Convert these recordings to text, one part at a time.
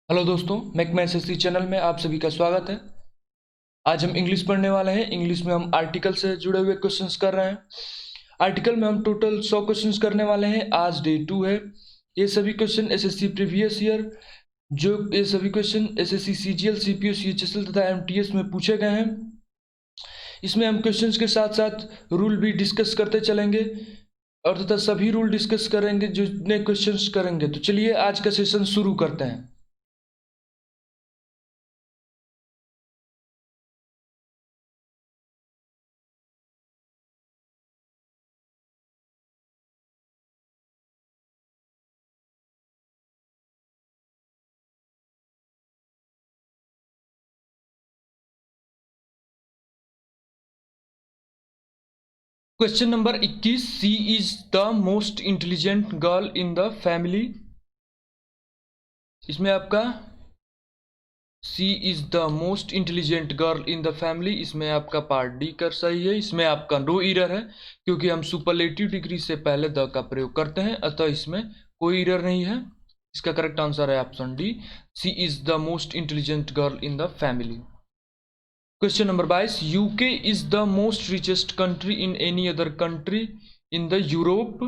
Hello दोस्तों, mathematics channel में आप सभी का स्वागत है। आज हम इंग्लिश पढ़ने वाले हैं। इंग्लिश में हम आर्टिकल से जुड़े हुए क्वेश्चंस कर रहे हैं। आर्टिकल में हम टोटल 100 क्वेश्चंस करने वाले हैं। आज डे 2 है। ये सभी क्वेश्चन एसएससी प्रीवियस ईयर, ये सभी question SSC CGL, CPO, CHSL तथा एमटीएस में पूछे गए हैं। इसमें हम क्वेश्चंस के साथ साथ रूल भी डिस्कस करते चलेंगे और तथा सभी रूल डिस्कस करेंगे जो नए क्वेश्चंस करेंगे। तो चलिए आज का सेशन शुरू करते हैं। Question number 21, she is the most intelligent girl in the family. इसमें आपका she is the most intelligent girl in the family, इसमें आपका पार्ट डी कर सही है। इसमें आपका नो एरर है क्योंकि हम सुपरलेटिव डिग्री से पहले द का प्रयोग करते हैं, अतः इसमें कोई एरर नहीं है। इसका करेक्ट आंसर है option D, she is the most intelligent girl in the family. Question number 22, UK is the most richest country in any other country in the Europe.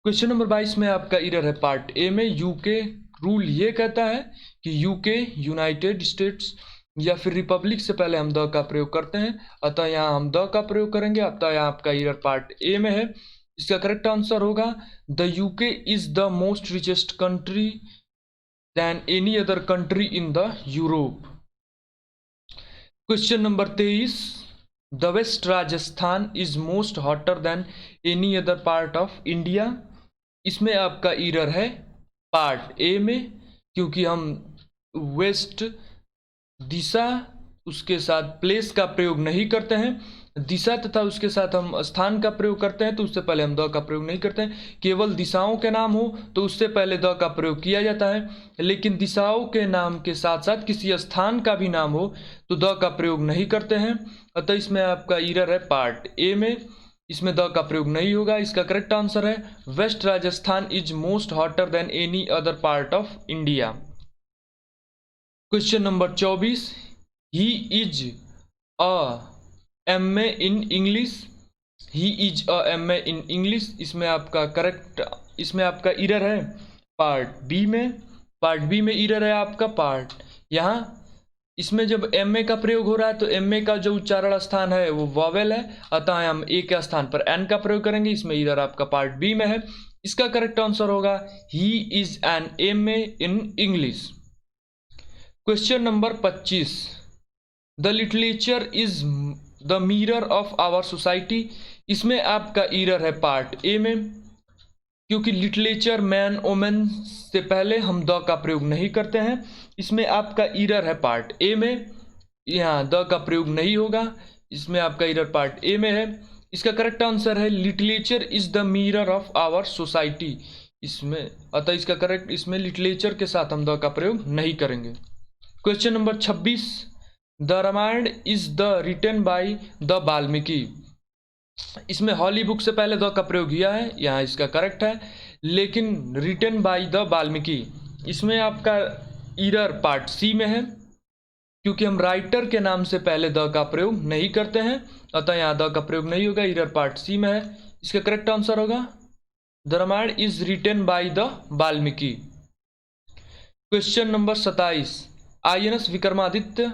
Question number 22 में आपका error है part A में। UK rule ये कहता है कि UK United states या फिर रिपब्लिक से पहले हम द का प्रयोग करते हैं, अतः यहाँ हम द का प्रयोग करेंगे। अतः यहाँ आपका एरर पार्ट ए में है। इसका करेक्ट आंसर होगा the UK is the most richest country than any other country in the Europe. Question number 23, the west Rajasthan is most hotter than any other part of India. इसमें आपका error है part A में, क्योंकि हम waste दिशा उसके साथ place का प्रयोग नहीं करते हैं। दिशा तथा उसके साथ हम स्थान का प्रयोग करते हैं, तो उससे पहले हम द का प्रयोग नहीं करते हैं। केवल दिशाओं के नाम हो तो उससे पहले द का प्रयोग किया जाता है, लेकिन दिशाओं के नाम के साथ साथ किसी स्थान का भी नाम हो तो द का प्रयोग नहीं करते हैं। अतः इसमें आपका एरर है पार्ट ए में, इसमें द का प्रयोग नहीं होगा। इसका करेक्ट आंसर है west Rajasthan is most hotter than any other part of India. Question number 24, he is a M A in English. He is a M A in English, इसमें आपका एरर है पार्ट बी में। Part B में error है आपका part यहाँ। इसमें जब एम ए का प्रयोग हो रहा है तो एम ए का जो उच्चारण स्थान है वो वॉवेल है, अतः हम ए के स्थान पर एन का प्रयोग करेंगे। इसमें एरर आपका पार्ट बी में है। इसका करेक्ट आंसर होगा he is an M A in English. Question number 25, the literature is the mirror of our society. इसमें आपका एरर है पार्ट ए में, क्योंकि लिटरेचर मैन ओमेन से पहले हम द का प्रयोग नहीं करते हैं। इसमें आपका एरर है पार्ट ए में, यहाँ द का प्रयोग नहीं होगा। इसमें आपका एरर पार्ट ए में है। इसका करेक्ट आंसर है literature is the mirror of our society. इसमें अतः इसका करेक्ट, इसमें लिटरेचर के साथ हम द का प्रयोग नहीं करेंगे। Question number 26, the Ramayana is the written by the Valmiki. इसमें हॉली बुक से पहले द का प्रयोग किया है, यहाँ इसका करेक्ट है, लेकिन रिटन बाय द वाल्मीकि इसमें आपका एरर पार्ट सी में है, क्योंकि हम राइटर के नाम से पहले द का प्रयोग नहीं करते हैं, अतः यहाँ द का प्रयोग नहीं होगा। एरर पार्ट सी में है। इसका करेक्ट आंसर होगा the Ramayana is written by the Valmiki. Question number 27, INS Vikramaditya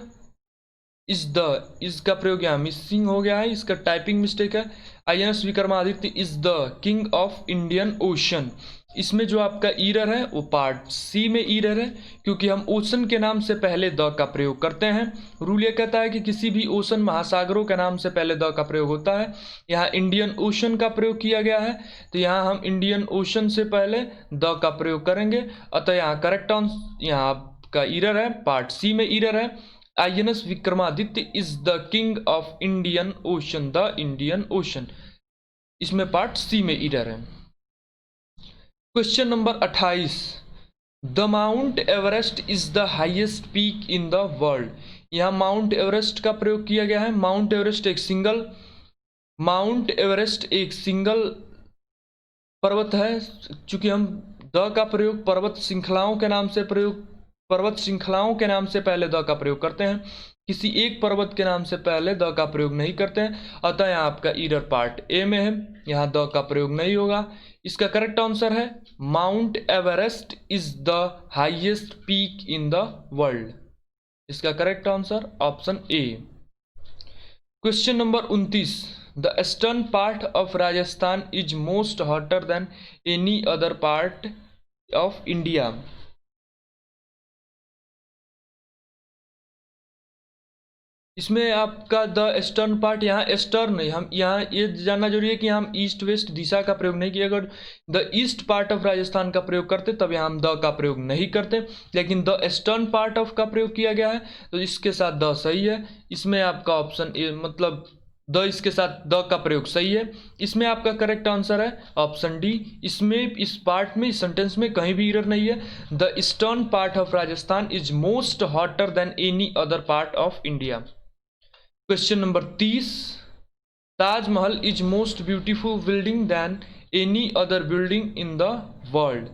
इसका प्रयोग यहाँ मिसिंग हो गया है, इसका टाइपिंग मिस्टेक है। INS Vikramaditya is the king of Indian Ocean. इसमें जो आपका एरर है वो पार्ट सी में एरर है, क्योंकि हम ओशन के नाम से पहले द का प्रयोग करते हैं। रूल ये कहता है कि किसी भी ओशन महासागरों के नाम से पहले द का प्रयोग होता है। यहाँ इंडियन ओशन का प्रयोग किया गया है, तो यहाँ हम इंडियन ओशन से पहले द का प्रयोग करेंगे। अतः यहाँ करेक्ट आंसर, यहाँ आपका एरर है पार्ट सी में एरर है। INS Vikramaditya is the king of Indian ocean, the Indian Ocean, इसमें पार्ट सी में एरर है। Question number 28, the mount Everest is the highest peak in the world. यहाँ माउंट एवरेस्ट का प्रयोग किया गया है। माउंट एवरेस्ट एक सिंगल पर्वत है। चूंकि हम द का प्रयोग पर्वत श्रृंखलाओं के नाम से पहले द का प्रयोग करते हैं, किसी एक पर्वत के नाम से पहले द का प्रयोग नहीं करते हैं। अतः यहाँ आपका ईरर पार्ट ए में है, यहाँ द का प्रयोग नहीं होगा। इसका करेक्ट आंसर है Mount Everest is the highest peak in the world. इसका correct answer option A. Question number 29, the eastern part of Rajasthan is most hotter than any other part of India. इसमें आपका the eastern part, यहाँ eastern, हम यहाँ ये जानना जरूरी है कि हम ईस्ट वेस्ट दिशा का प्रयोग नहीं किया। अगर the east part of Rajasthan का प्रयोग करते तब यहाँ हम द का प्रयोग नहीं करते, लेकिन द ईस्टर्न पार्ट ऑफ का प्रयोग किया गया है, तो इसके साथ द सही है। इसमें आपका ऑप्शन ए, मतलब द इसके साथ द का प्रयोग सही है। इसमें आपका करेक्ट आंसर है ऑप्शन डी। इसमें इस पार्ट में, इस सेंटेंस में कहीं भी एरर नहीं है। The eastern part of Rajasthan is most hotter than any other part of India. Question number 30, Taj Mahal is most beautiful building than any other building in the world.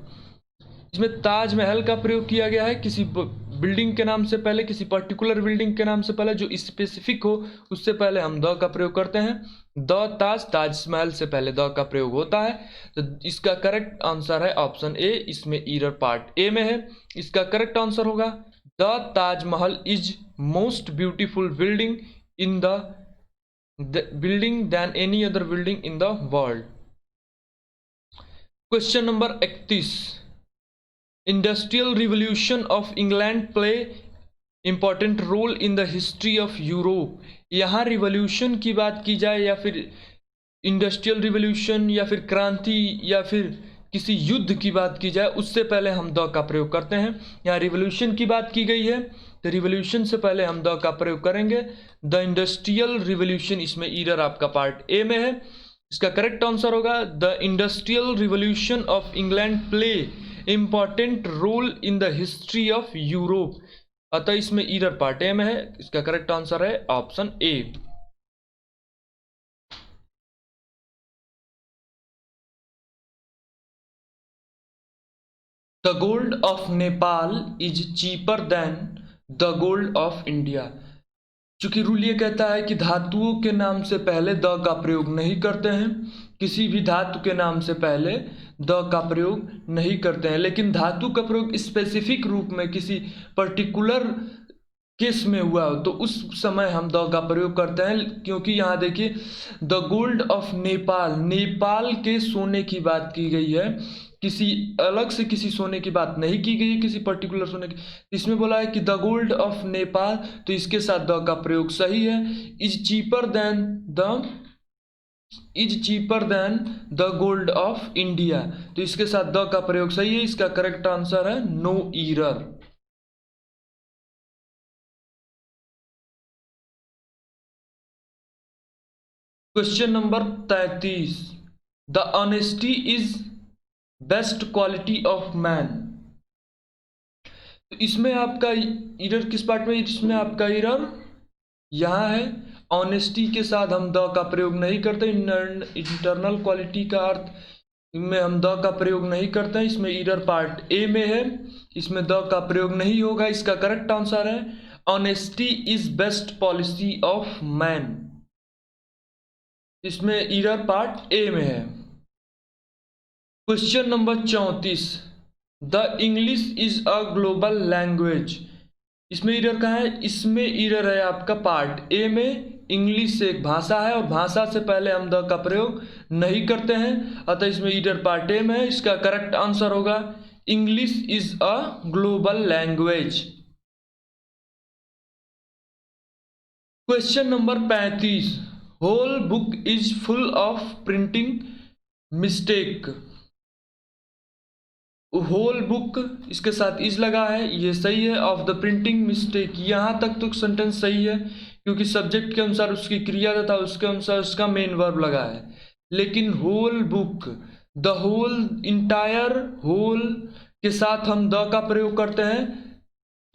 इसमें ताजमहल का प्रयोग किया गया है किसी बिल्डिंग के नाम से पहले, किसी पर्टिकुलर बिल्डिंग के नाम से पहले जो स्पेसिफिक हो, उससे पहले हम द का प्रयोग करते हैं। द ताजमहल से पहले द का प्रयोग होता है, तो इसका करेक्ट आंसर है ऑप्शन ए। इसमें एरर पार्ट ए में है। इसका करेक्ट आंसर होगा the Taj Mahal is most beautiful building in the building than any other building in the world. Question number 31, industrial revolution of England play important role in the history of Europe। यहाँ revolution की बात की जाए या फिर industrial revolution या फिर क्रांति या फिर किसी युद्ध की बात की जाए, उससे पहले हम द का प्रयोग करते हैं। यहाँ रिवॉल्यूशन की बात की गई है, तो रिवॉल्यूशन से पहले हम द का प्रयोग करेंगे। द इंडस्ट्रियल रिवॉल्यूशन, इसमें ईरर आपका पार्ट ए में है। इसका करेक्ट आंसर होगा the industrial revolution of England play important role in the history of Europe. अतः इसमें ईरर पार्ट ए में है। इसका करेक्ट आंसर है option A. The gold of Nepal is cheaper than the gold of India. चूंकि rule ये कहता है कि धातुओं के नाम से पहले द का प्रयोग नहीं करते हैं, किसी भी धातु के नाम से पहले द का प्रयोग नहीं करते हैं, लेकिन धातु का प्रयोग स्पेसिफिक रूप में किसी पर्टिकुलर केस में हुआ हो तो उस समय हम द का प्रयोग करते हैं। क्योंकि यहाँ देखिए the gold of Nepal, Nepal के सोने की बात की गई है, किसी अलग से किसी सोने की बात नहीं की गई, किसी पर्टिकुलर सोने की। इसमें बोला है कि द गोल्ड ऑफ नेपाल, तो इसके साथ द का प्रयोग सही है। Is cheaper than the gold of India, तो इसके साथ द का प्रयोग सही है। इसका करेक्ट आंसर है no error. Question number 33, the honesty is best quality of man. तो इसमें आपका एरर किस पार्ट में? इसमें आपका एरर यहाँ है, ऑनेस्टी के साथ हम द का प्रयोग नहीं करते। इंटरनल क्वालिटी का अर्थ में हम द का प्रयोग नहीं करते। इसमें एरर पार्ट ए में है, इसमें द का प्रयोग नहीं होगा। इसका करेक्ट आंसर है honesty is best policy of man. इसमें एरर पार्ट ए में है। Question number 34, the English is a global language. इसमें एरर कहाँ है? इसमें एरर है आपका पार्ट ए में। इंग्लिश एक भाषा है और भाषा से पहले हम द का प्रयोग नहीं करते हैं, अतः इसमें एरर पार्ट ए में है। इसका करेक्ट आंसर होगा English is a global language. Question number 35, whole book is full of printing mistake. Whole book, इसके साथ इज लगा है, ये सही है। ऑफ द प्रिंटिंग मिस्टेक, यहाँ तक तो सेंटेंस सही है क्योंकि सब्जेक्ट के अनुसार उसकी क्रिया तथा उसके अनुसार उसका मेन वर्ब लगा है। लेकिन whole book, the whole, entire, whole के साथ हम द का प्रयोग करते हैं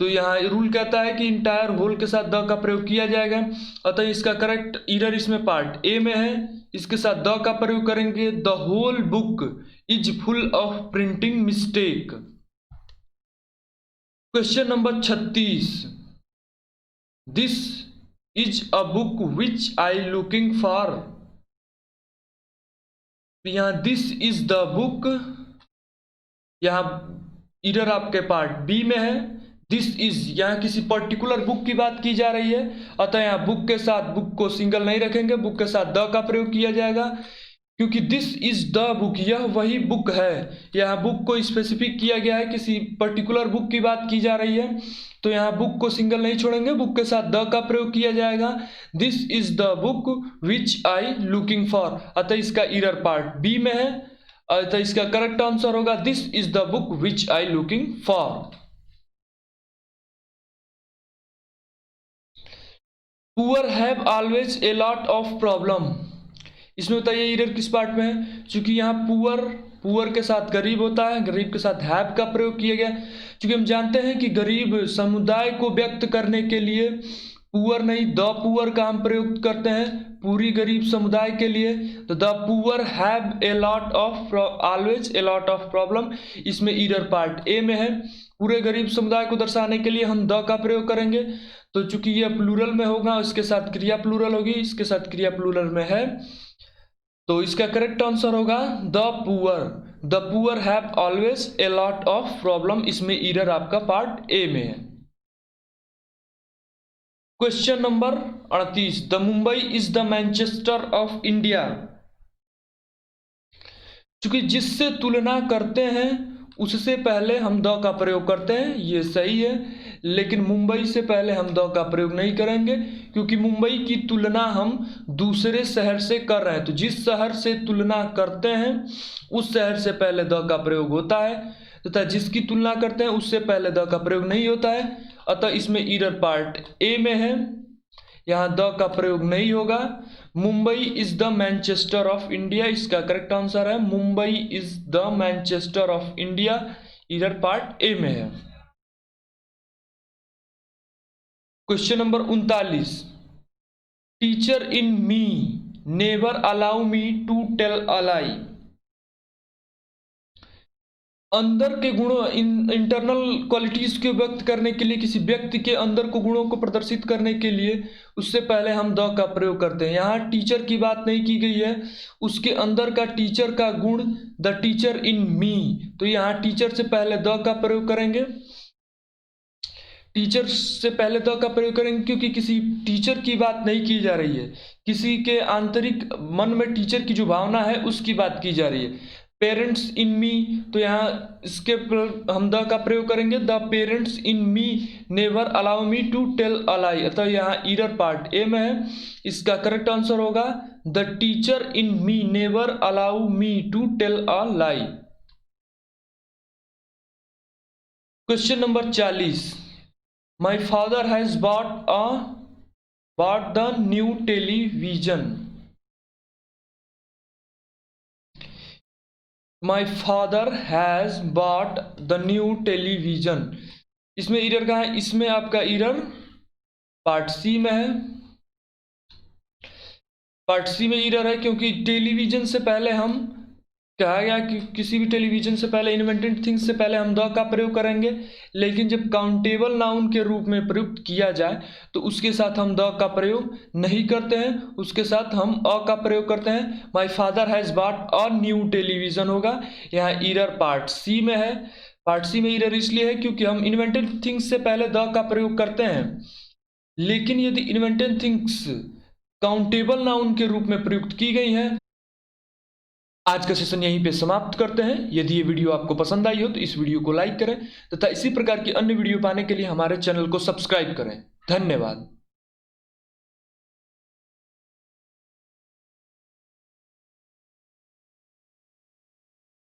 तो यहाँ रूल कहता है कि इंटायर होल के साथ द का प्रयोग किया जाएगा, अतः इसका करेक्ट ईरर इसमें पार्ट ए में है, इसके साथ द का प्रयोग करेंगे। The whole book is full of printing mistake. Question number 36, this is a book which I looking for. यहाँ दिस इज द बुक, यहाँ ईरर आपके पार्ट बी में है। दिस इज यहाँ किसी पर्टिकुलर बुक की बात की जा रही है, अतः यहाँ बुक के साथ बुक को सिंगल नहीं रखेंगे, बुक के साथ द का प्रयोग किया जाएगा, क्योंकि दिस इज द बुक, यह वही बुक है। यहाँ बुक को स्पेसिफिक किया गया है, किसी पर्टिकुलर बुक की बात की जा रही है, तो यहाँ बुक को सिंगल नहीं छोड़ेंगे, बुक के साथ द का प्रयोग किया जाएगा। This is the book which I looking for, अतः इसका ईरर पार्ट बी में है, अतः इसका करेक्ट आंसर होगा this is the book which I looking for. Poor have always a lot of problem, इसमें बताइए ईरर किस पार्ट में है। चूंकि यहाँ पुअर के साथ गरीब होता है, गरीब के साथ हैव का प्रयोग किया गया, क्योंकि हम जानते हैं कि गरीब समुदाय को व्यक्त करने के लिए पुअर नहीं द पुअर का हम प्रयोग करते हैं पूरी गरीब समुदाय के लिए। तो the poor have a lot of always a lot of problem, इसमें ईरर पार्ट ए में है। पूरे गरीब समुदाय को दर्शाने के लिए हम द का प्रयोग करेंगे, तो चूंकि यह प्लूरल में होगा, इसके साथ क्रिया प्लूरल होगी, इसके साथ क्रिया प्लूरल में है, तो इसका करेक्ट आंसर होगा the poor. The poor have always a lot of problem, इसमें ईरर आपका पार्ट ए में है। Question number 38, the Mumbai is the Manchester of India. चूंकि जिससे तुलना करते हैं उससे पहले हम द का प्रयोग करते हैं, ये सही है, लेकिन मुंबई से पहले हम द का प्रयोग नहीं करेंगे, क्योंकि मुंबई की तुलना हम दूसरे शहर से कर रहे हैं। तो जिस शहर से तुलना करते हैं उस शहर से पहले द का प्रयोग होता है, तथा जिसकी तुलना करते हैं उससे पहले द का प्रयोग नहीं होता है, अतः इसमें ईरर पार्ट ए में है, यहाँ द का प्रयोग नहीं होगा। Mumbai is the Manchester of India, इसका करेक्ट आंसर है Mumbai is the Manchester of India, error part A में है। Question number 39, teacher in me never allow me to tell a lie. अंदर के गुणों इंटरनल क्वालिटीज को व्यक्त करने के लिए, किसी व्यक्ति के अंदर को गुणों को प्रदर्शित करने के लिए उससे पहले हम द का प्रयोग करते हैं। यहाँ टीचर की बात नहीं की गई है, उसके अंदर का टीचर का गुण द टीचर इन मी, तो यहाँ टीचर से पहले द का प्रयोग करेंगे, टीचर से पहले द का प्रयोग करेंगे, क्योंकि किसी टीचर की बात नहीं की जा रही है, किसी के आंतरिक मन में टीचर की जो भावना है उसकी बात की जा रही है। पेरेंट्स इन मी, तो यहाँ इसके हम द का प्रयोग करेंगे, the parents in me never allow me to tell a lie, अतः यहाँ ईरर पार्ट ए में है, इसका करेक्ट आंसर होगा the teacher in me never allow me to tell a lie. Question number 40, my father has bought the new television. My father has bought the new television, इसमें error कहाँ है, इसमें आपका error part सी में है, part सी में error है, क्योंकि टेलीविजन से पहले हम कहा गया कि किसी भी टेलीविजन से पहले, इन्वेंटेड थिंग्स से पहले हम द का प्रयोग करेंगे, लेकिन जब काउंटेबल नाउन के रूप में प्रयुक्त किया जाए तो उसके साथ हम द का प्रयोग नहीं करते हैं, उसके साथ हम अ का प्रयोग करते हैं। माई father has bought a new television होगा, यहाँ ईरर पार्ट सी में है। पार्ट सी में ईरर इसलिए है क्योंकि हम इन्वेंटेड थिंग्स से पहले द का प्रयोग करते हैं, लेकिन यदि इन्वेंटेड थिंग्स काउंटेबल नाउन के रूप में प्रयुक्त की गई हैं। आज का सेशन यहीं पे समाप्त करते हैं। यदि ये वीडियो आपको पसंद आई हो तो इस वीडियो को लाइक करें तथा इसी प्रकार की अन्य वीडियो पाने के लिए हमारे चैनल को सब्सक्राइब करें। धन्यवाद।